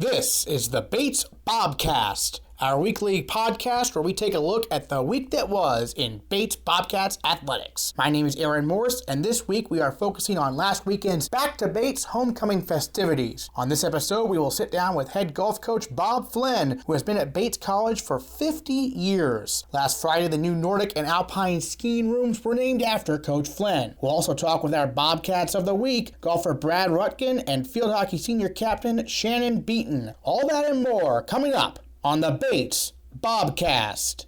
This is the Bates Bobcast, our weekly podcast where we take a look at the week that was in Bates Bobcats athletics. My name is Aaron Morse, and this week we are focusing on last weekend's Back to Bates homecoming festivities. On this episode, we will sit down with head golf coach Bob Flynn, who has been at Bates College for 50 years. Last Friday, the new Nordic and Alpine skiing rooms were named after Coach Flynn. We'll also talk with our Bobcats of the week, golfer Brad Rutkin and field hockey senior captain Shannon Beaton. All that and more coming up on the Bates Bobcast.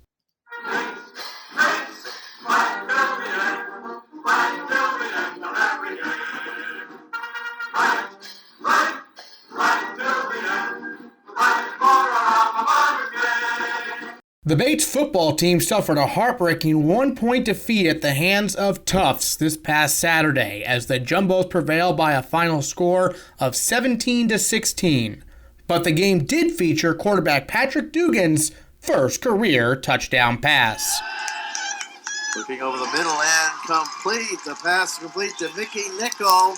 The Bates football team suffered a heartbreaking 1-point defeat at the hands of Tufts this past Saturday as the Jumbos prevailed by a final score of 17-16. But the game did feature quarterback Patrick Dugan's first career touchdown pass. Looking over the middle and complete. The pass complete to Mickey Nickel.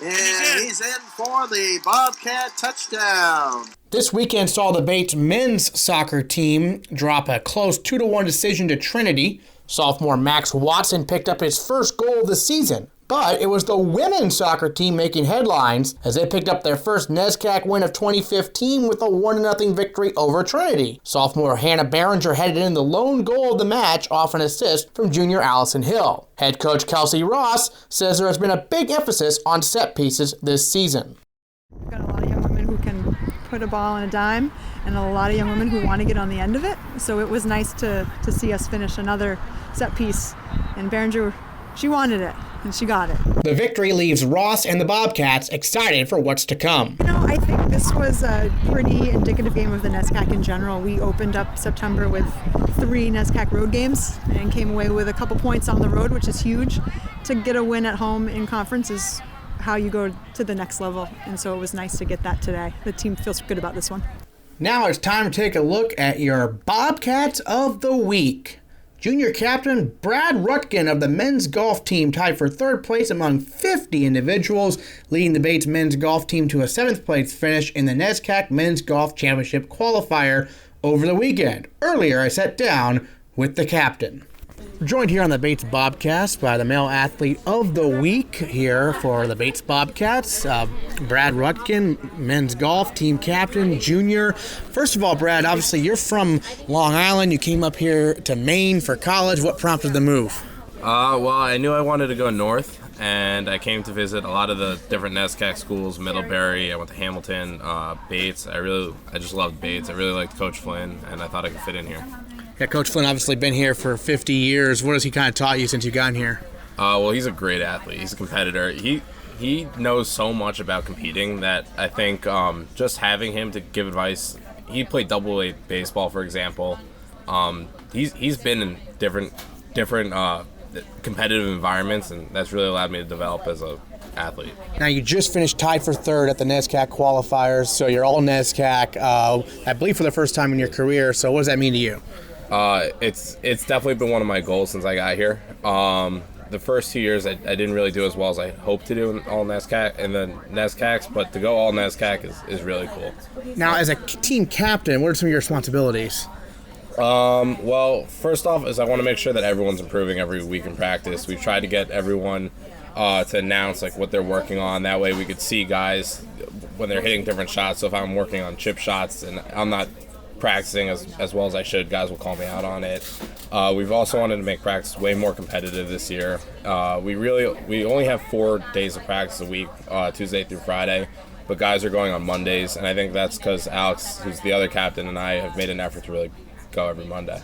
And he's in for the Bobcat touchdown. This weekend saw the Bates men's soccer team drop a close 2-1 decision to Trinity. Sophomore Max Watson picked up his first goal of the season. But it was the women's soccer team making headlines as they picked up their first NESCAC win of 2015 with a 1-0 victory over Trinity. Sophomore Hannah Behringer headed in the lone goal of the match off an assist from junior Allison Hill. Head coach Kelsey Ross says there has been a big emphasis on set pieces this season. We've got a lot of young women who can put a ball on a dime and a lot of young women who want to get on the end of it. So it was nice to see us finish another set piece. And Behringer, she wanted it. And she got it. The victory leaves Ross and the Bobcats excited for what's to come. I think this was a pretty indicative game of the NESCAC in general. We opened up September with 3 NESCAC road games and came away with a couple points on the road, which is huge. To get a win at home in conference is how you go to the next level. And so it was nice to get that today. The team feels good about this one. Now it's time to take a look at your Bobcats of the week. Junior captain Brad Rutkin of the men's golf team tied for third place among 50 individuals, leading the Bates men's golf team to a 7th place finish in the NESCAC Men's Golf Championship qualifier over the weekend. Earlier, I sat down with the captain. We're joined here on the Bates Bobcast by the male athlete of the week here for the Bates Bobcats, Brad Rutkin, men's golf team captain, junior. First of all, Brad, obviously you're from Long Island. You came up here to Maine for college. What prompted the move? Well, I knew I wanted to go north, and I came to visit a lot of the different NESCAC schools, Middlebury. I went to Hamilton, Bates. I just loved Bates. I really liked Coach Flynn, and I thought I could fit in here. Yeah, Coach Flynn obviously been here for 50 years. What has he kind of taught you since you've gotten here? Well, he's a great athlete. He's a competitor. He knows so much about competing that I think just having him to give advice. He played double-A baseball, for example. He's been in different competitive environments, and that's really allowed me to develop as an athlete. Now, you just finished tied for third at the NESCAC qualifiers, so you're all NESCAC, I believe for the first time in your career. So what does that mean to you? It's definitely been one of my goals since I got here. The first 2 years, I didn't really do as well as I hoped to do in all NESCAC and then NESCACs, but to go all NESCAC is really cool. Now, as a team captain, what are some of your responsibilities? Well, first off is I want to make sure that everyone's improving every week in practice. We've tried to get everyone to announce what they're working on. That way we could see guys when they're hitting different shots. So if I'm working on chip shots and I'm not practicing as well as I should, guys will call me out on it. We've also wanted to make practice way more competitive this year. We only have 4 days of practice a week, Tuesday through Friday, but guys are going on Mondays, and I think that's because Alex, who's the other captain, and I have made an effort to really go every Monday.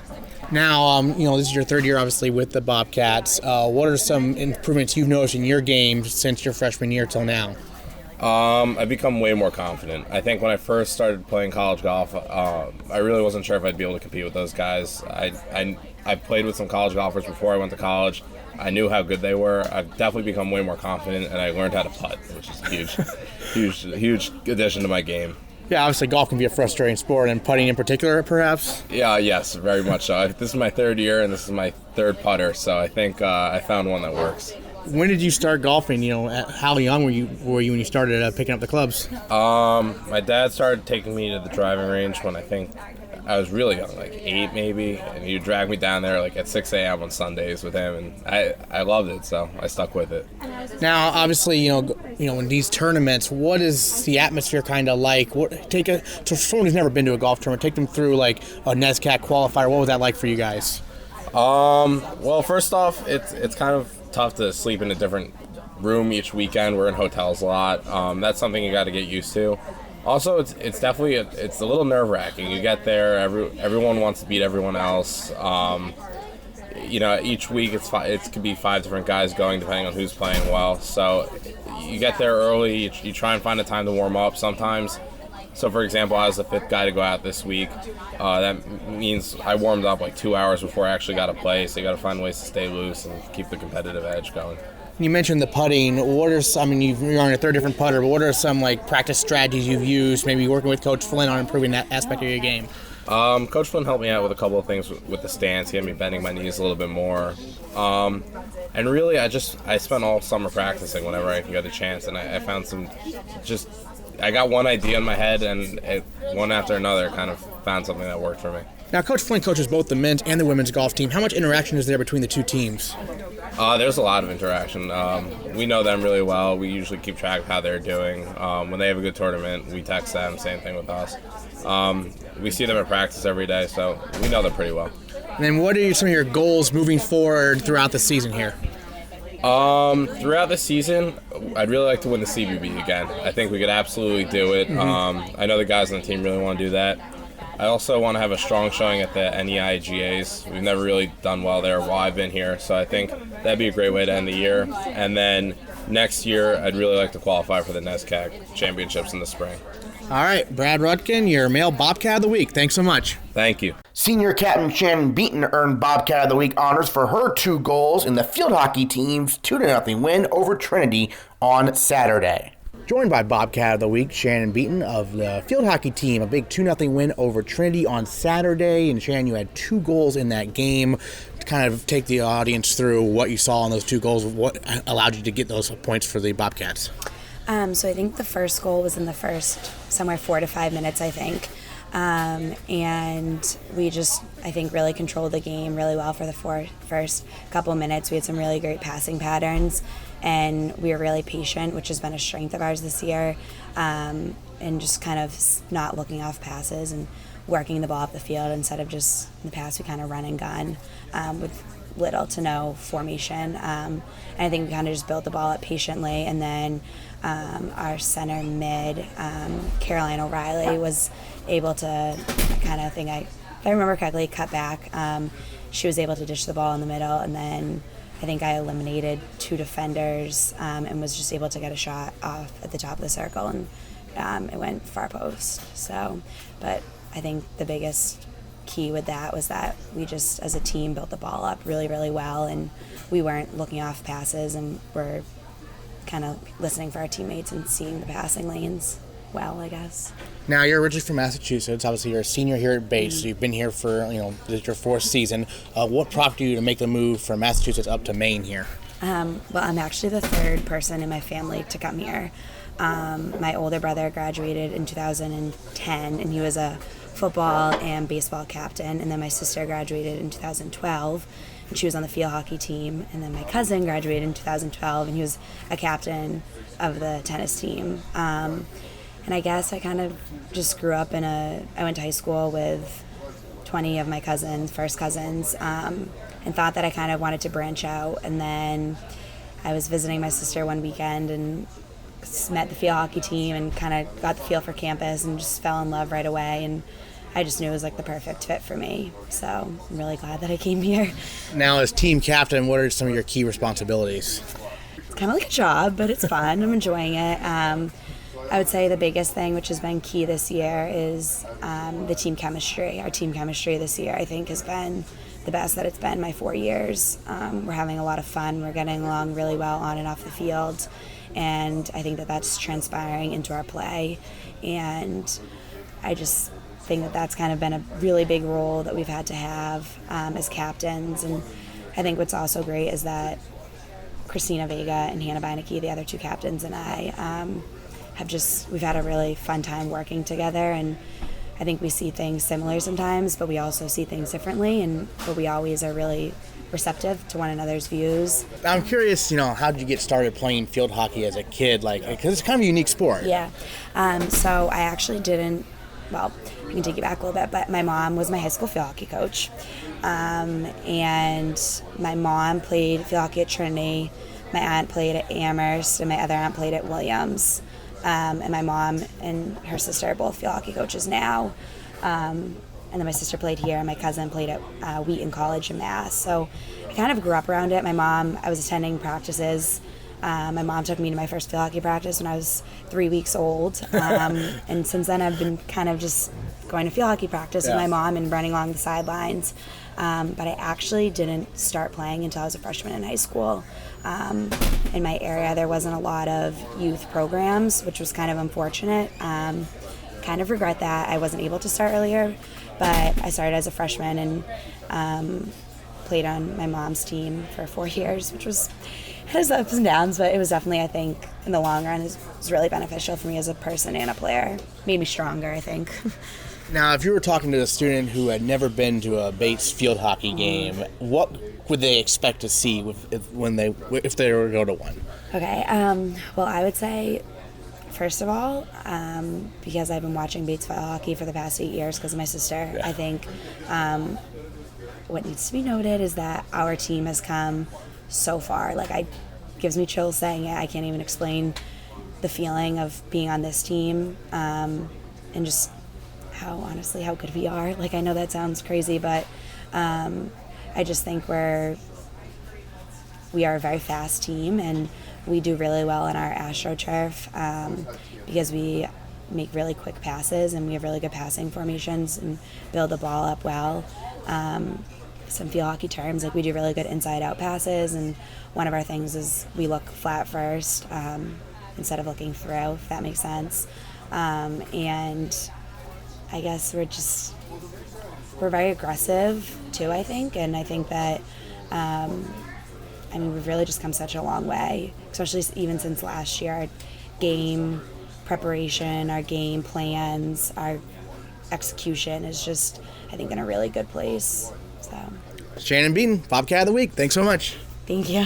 Now, this is your third year, obviously, with the Bobcats. What are some improvements you've noticed in your game since your freshman year till now? I've become way more confident. I think when I first started playing college golf, I really wasn't sure if I'd be able to compete with those guys. I played with some college golfers before I went to college. I knew how good they were. I've definitely become way more confident, and I learned how to putt, which is a huge addition to my game. Yeah, obviously golf can be a frustrating sport, and putting in particular, perhaps? Yeah, yes, very much so. This is my third year, and this is my third putter, so I think I found one that works. when did you start golfing? How young were you when you started picking up the clubs? My dad started taking me to the driving range when I think I was really young, like 8 maybe, and he would drag me down there like at 6 a.m. on Sundays with him, and I loved it, so I stuck with it. Now, obviously, in these tournaments, what is the atmosphere kind of like? To someone who's never been to a golf tournament, take them through like a NESCAC qualifier. What was that like for you guys? Well, first off, it's kind of tough to sleep in a different room each weekend. We're in hotels a lot. That's something you got to get used to. Also, it's definitely it's a little nerve-wracking. You get there, everyone wants to beat everyone else. Each week it could be 5 different guys going depending on who's playing well. So you get there early. You try and find a time to warm up. Sometimes. So, for example, I was the 5th guy to go out this week. That means I warmed up like 2 hours before I actually got to play. So you got to find ways to stay loose and keep the competitive edge going. You mentioned the putting. You're on your 3rd different putter, but what are some like practice strategies you've used, maybe working with Coach Flynn on improving that aspect of your game? Coach Flynn helped me out with a couple of things with the stance. He had me bending my knees a little bit more. And really, I spent all summer practicing whenever I get a chance, and I found I got one idea in my head, and one after another kind of found something that worked for me. Now, Coach Flynn coaches both the men's and the women's golf team. How much interaction is there between the two teams? There's a lot of interaction. We know them really well. We usually keep track of how they're doing. When they have a good tournament, we text them, same thing with us. We see them at practice every day, so we know them pretty well. And then what are some of your goals moving forward throughout the season here? Throughout the season, I'd really like to win the CBB again. I think we could absolutely do it. I know the guys on the team really want to do that. I also want to have a strong showing at the NEIGAs. We've never really done well there while I've been here, so I think that'd be a great way to end the year. And then next year, I'd really like to qualify for the NESCAC championships in the spring. All right, Brad Rutkin, your male Bobcat of the Week. Thanks so much. Thank you. Senior captain Shannon Beaton earned Bobcat of the Week honors for her 2 goals in the field hockey team's 2-0 win over Trinity on Saturday. Joined by Bobcat of the Week, Shannon Beaton of the field hockey team, a big 2-0 win over Trinity on Saturday. And Shannon, you had 2 goals in that game. To kind of take the audience through what you saw in those 2 goals, what allowed you to get those points for the Bobcats? So I think the first goal was in the first, somewhere 4 to 5 minutes, I think. And we just, I think, really controlled the game really well for the first couple of minutes. We had some really great passing patterns, and we were really patient, which has been a strength of ours this year, and just kind of not looking off passes and working the ball up the field instead of just in the past we kind of run and gun with little to no formation. And I think we kind of just built the ball up patiently, and then our center mid, Caroline O'Reilly, was able to kind of think, if I remember correctly, cut back. She was able to dish the ball in the middle, and then I think I eliminated 2 defenders and was just able to get a shot off at the top of the circle, and it went far post. So, but I think the biggest key with that was that we just, as a team, built the ball up really, really well, and we weren't looking off passes, and we're kind of listening for our teammates and seeing the passing lanes well, I guess. Now, you're originally from Massachusetts. Obviously, you're a senior here at Base. So you've been here for, this is your 4th season. What prompted you to make the move from Massachusetts up to Maine here? Well, I'm actually the 3rd person in my family to come here. My older brother graduated in 2010, and he was a football and baseball captain. And then my sister graduated in 2012, and she was on the field hockey team. And then my cousin graduated in 2012, and he was a captain of the tennis team. And I guess I kind of just grew up I went to high school with 20 of my first cousins, and thought that I kind of wanted to branch out. And then I was visiting my sister one weekend and met the field hockey team and kind of got the feel for campus and just fell in love right away. And I just knew it was like the perfect fit for me. So I'm really glad that I came here. Now, as team captain, what are some of your key responsibilities? It's kind of like a job, but it's fun. I'm enjoying it. I would say the biggest thing, which has been key this year, is the team chemistry. Our team chemistry this year, I think, has been the best that it's been my 4 years. We're having a lot of fun. We're getting along really well on and off the field. And I think that that's transpiring into our play. And I just think that that's kind of been a really big role that we've had to have as captains. And I think what's also great is that Christina Vega and Hannah Beinecke, the other two captains, and I we've had a really fun time working together, and I think we see things similar sometimes, but we also see things differently, but we always are really receptive to one another's views. I'm curious, how did you get started playing field hockey as a kid? Because it's kind of a unique sport. Yeah. So I actually didn't, I can take you back a little bit, but my mom was my high school field hockey coach. And my mom played field hockey at Trinity, my aunt played at Amherst, and my other aunt played at Williams. And my mom and her sister are both field hockey coaches now. And then my sister played here, and my cousin played at Wheaton College in Mass. So I kind of grew up around it. I was attending practices. My mom took me to my first field hockey practice when I was 3 weeks old. And since then I've been kind of just going to field hockey practice with my mom and running along the sidelines. But I actually didn't start playing until I was a freshman in high school. In my area, there wasn't a lot of youth programs, which was kind of unfortunate. Kind of regret that I wasn't able to start earlier, but I started as a freshman and played on my mom's team for 4 years, which has ups and downs, but it was definitely, I think, in the long run, was really beneficial for me as a person and a player. Made me stronger, I think. Now, if you were talking to a student who had never been to a Bates field hockey game, what would they expect to see if they were to go to one? Okay, well, I would say, first of all, because I've been watching Bates field hockey for the past 8 years because of my sister, I think what needs to be noted is that our team has come so far. Gives me chills saying it. I can't even explain the feeling of being on this team and just how good we are. I know that sounds crazy, but I just think we are a very fast team, and we do really well in our AstroTurf because we make really quick passes and we have really good passing formations and build the ball up well. Some field hockey terms, we do really good inside-out passes, and one of our things is we look flat first instead of looking through, if that makes sense. And I guess we're very aggressive too, I think, and I think that we've really just come such a long way, especially even since last year. Our game preparation, our game plans, our execution is just, I think, in a really good place. So, Shannon Beaton, Bobcat of the Week. Thanks so much. Thank you.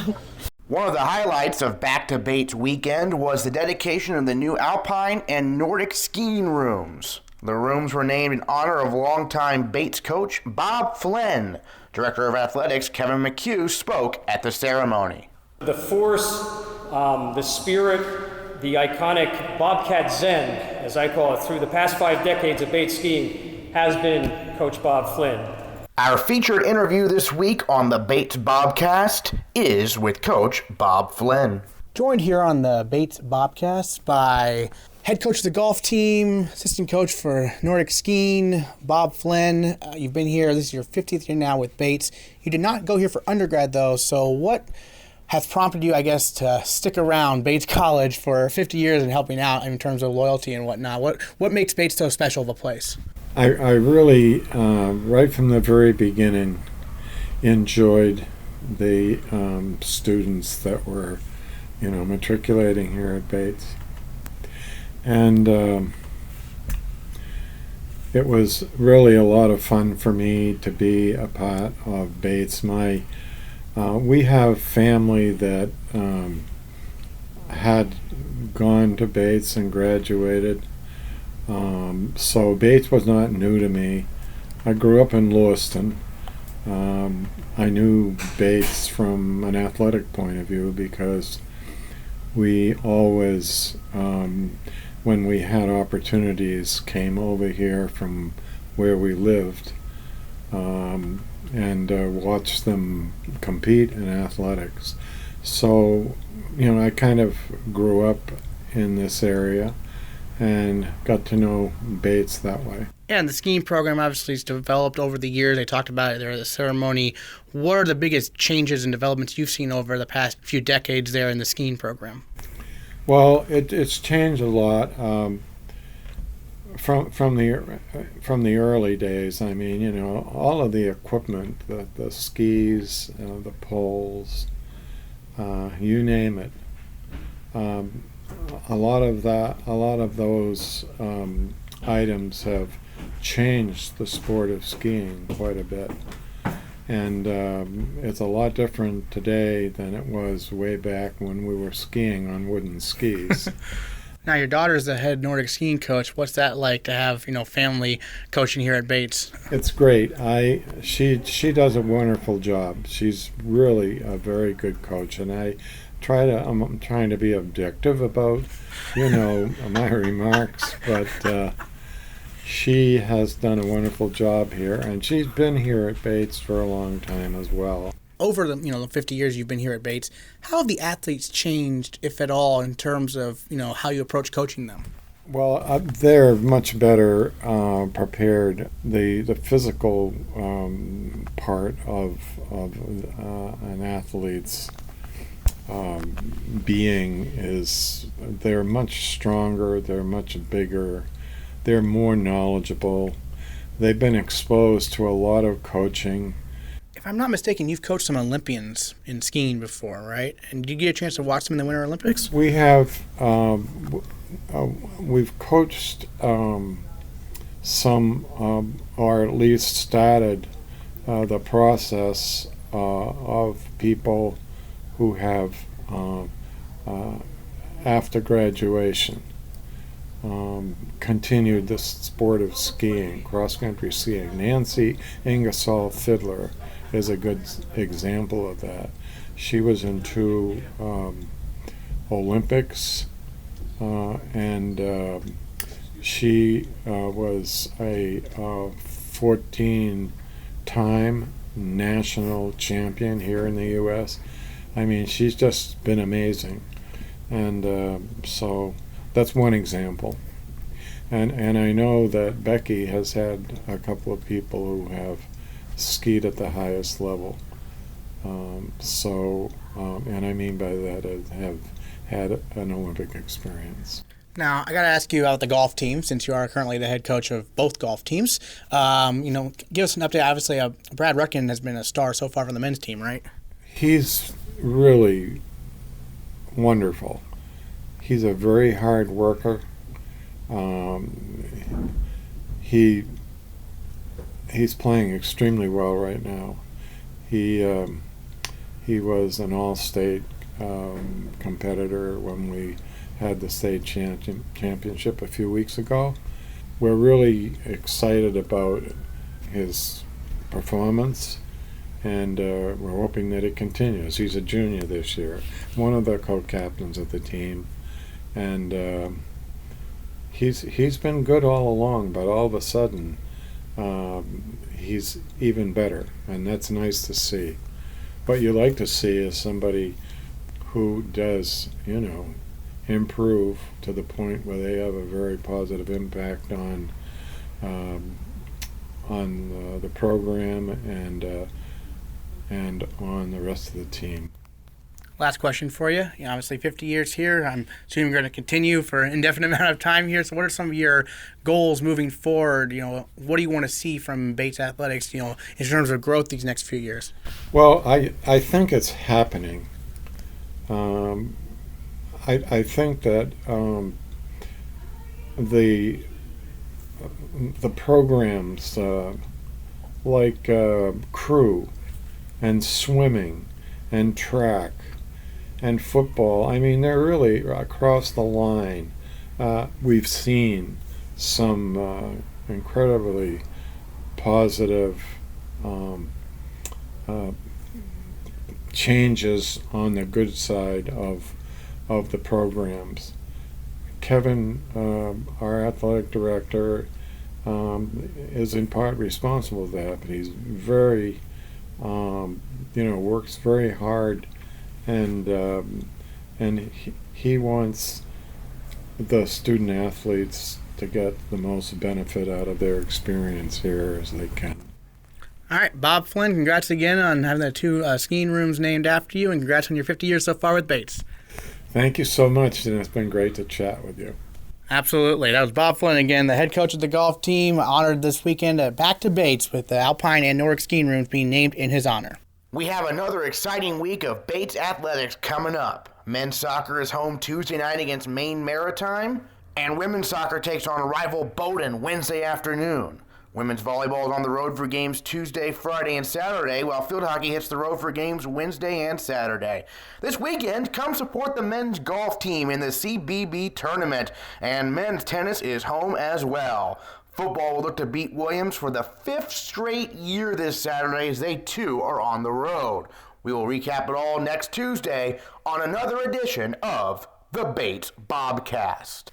One of the highlights of Back to Bates weekend was the dedication of the new Alpine and Nordic Skiing rooms. The rooms were named in honor of longtime Bates coach Bob Flynn. Director of Athletics Kevin McHugh spoke at the ceremony. The force, the spirit, the iconic Bobcat Zen, as I call it, through the past 5 decades of Bates skiing has been Coach Bob Flynn. Our featured interview this week on the Bates Bobcast is with Coach Bob Flynn. Joined here on the Bates Bobcast by head coach of the golf team, assistant coach for Nordic Skiing, Bob Flynn. You've been here, this is your 50th year now with Bates. You did not go here for undergrad though, so what has prompted you, I guess, to stick around Bates College for 50 years and helping out in terms of loyalty and whatnot? What makes Bates so special of a place? I really, right from the very beginning, enjoyed the students that were, matriculating here at Bates. And it was really a lot of fun for me to be a part of Bates. We have family that had gone to Bates and graduated. So Bates was not new to me. I grew up in Lewiston. I knew Bates from an athletic point of view because we always, when we had opportunities, came over here from where we lived and watched them compete in athletics. So, I kind of grew up in this area and got to know Bates that way. Yeah, and the skiing program obviously has developed over the years. They talked about it there at the ceremony. What are the biggest changes and developments you've seen over the past few decades there in the skiing program? Well, it's changed a lot from the early days. All of the equipment, the skis, the poles, you name it. A lot of those items have changed the sport of skiing quite a bit. And it's a lot different today than it was way back when we were skiing on wooden skis. Now, your daughter's the head Nordic skiing coach. What's that like to have, family coaching here at Bates? It's great. She does a wonderful job. She's really a very good coach, and I'm trying to be objective about, my remarks, but she has done a wonderful job here, and she's been here at Bates for a long time as well. Over the 50 years you've been here at Bates, how have the athletes changed, if at all, in terms of how you approach coaching them? Well, they're much better prepared. The physical part of an athlete's being they're much stronger. They're much bigger. They're more knowledgeable. They've been exposed to a lot of coaching. If I'm not mistaken, you've coached some Olympians in skiing before, right? And did you get a chance to watch them in the Winter Olympics? We have. We've coached some, or at least started the process of people who have, after graduation, continued the sport of skiing, cross-country skiing. Nancy Ingersoll Fiddler is a good example of that. She was in 2 Olympics, and she was a 14-time national champion here in the U.S. I mean, she's just been amazing, and so that's one example. And I know that Becky has had a couple of people who have skied at the highest level. And I mean by that, have had an Olympic experience. Now, I got to ask you about the golf team, since you are currently the head coach of both golf teams. Give us an update. Obviously, Brad Rutkin has been a star so far for the men's team, right? He's really wonderful. He's a very hard worker. He's playing extremely well right now. He was an all-state competitor when we had the state championship a few weeks ago. We're really excited about his performance, and we're hoping that it continues. He's a junior this year, one of the co-captains of the team, and he's been good all along, but all of a sudden he's even better, and that's nice to see. What you like to see is somebody who does, improve to the point where they have a very positive impact on the program and on the rest of the team. Last question for you. Obviously 50 years here. I'm assuming you're going to continue for an indefinite amount of time here. So what are some of your goals moving forward? What do you want to see from Bates Athletics, in terms of growth these next few years? Well, I think it's happening. I think that the programs like crew and swimming and track and football, I mean, they're really across the line. We've seen some incredibly positive changes on the good side of the programs. Kevin, our athletic director, is in part responsible for that, but he's very, works very hard, and he wants the student athletes to get the most benefit out of their experience here as they can. All right, Bob Flynn, congrats again on having the 2 skiing rooms named after you, and congrats on your 50 years so far with Bates. Thank you so much, and it's been great to chat with you. Absolutely. That was Bob Flynn again, the head coach of the golf team, honored this weekend back to Bates with the Alpine and Nordic Skiing rooms being named in his honor. We have another exciting week of Bates Athletics coming up. Men's soccer is home Tuesday night against Maine Maritime, and women's soccer takes on rival Bowdoin Wednesday afternoon. Women's volleyball is on the road for games Tuesday, Friday, and Saturday, while field hockey hits the road for games Wednesday and Saturday. This weekend, come support the men's golf team in the CBB tournament, and men's tennis is home as well. Football will look to beat Williams for the 5th straight year this Saturday as they too are on the road. We will recap it all next Tuesday on another edition of the Bates Bobcast.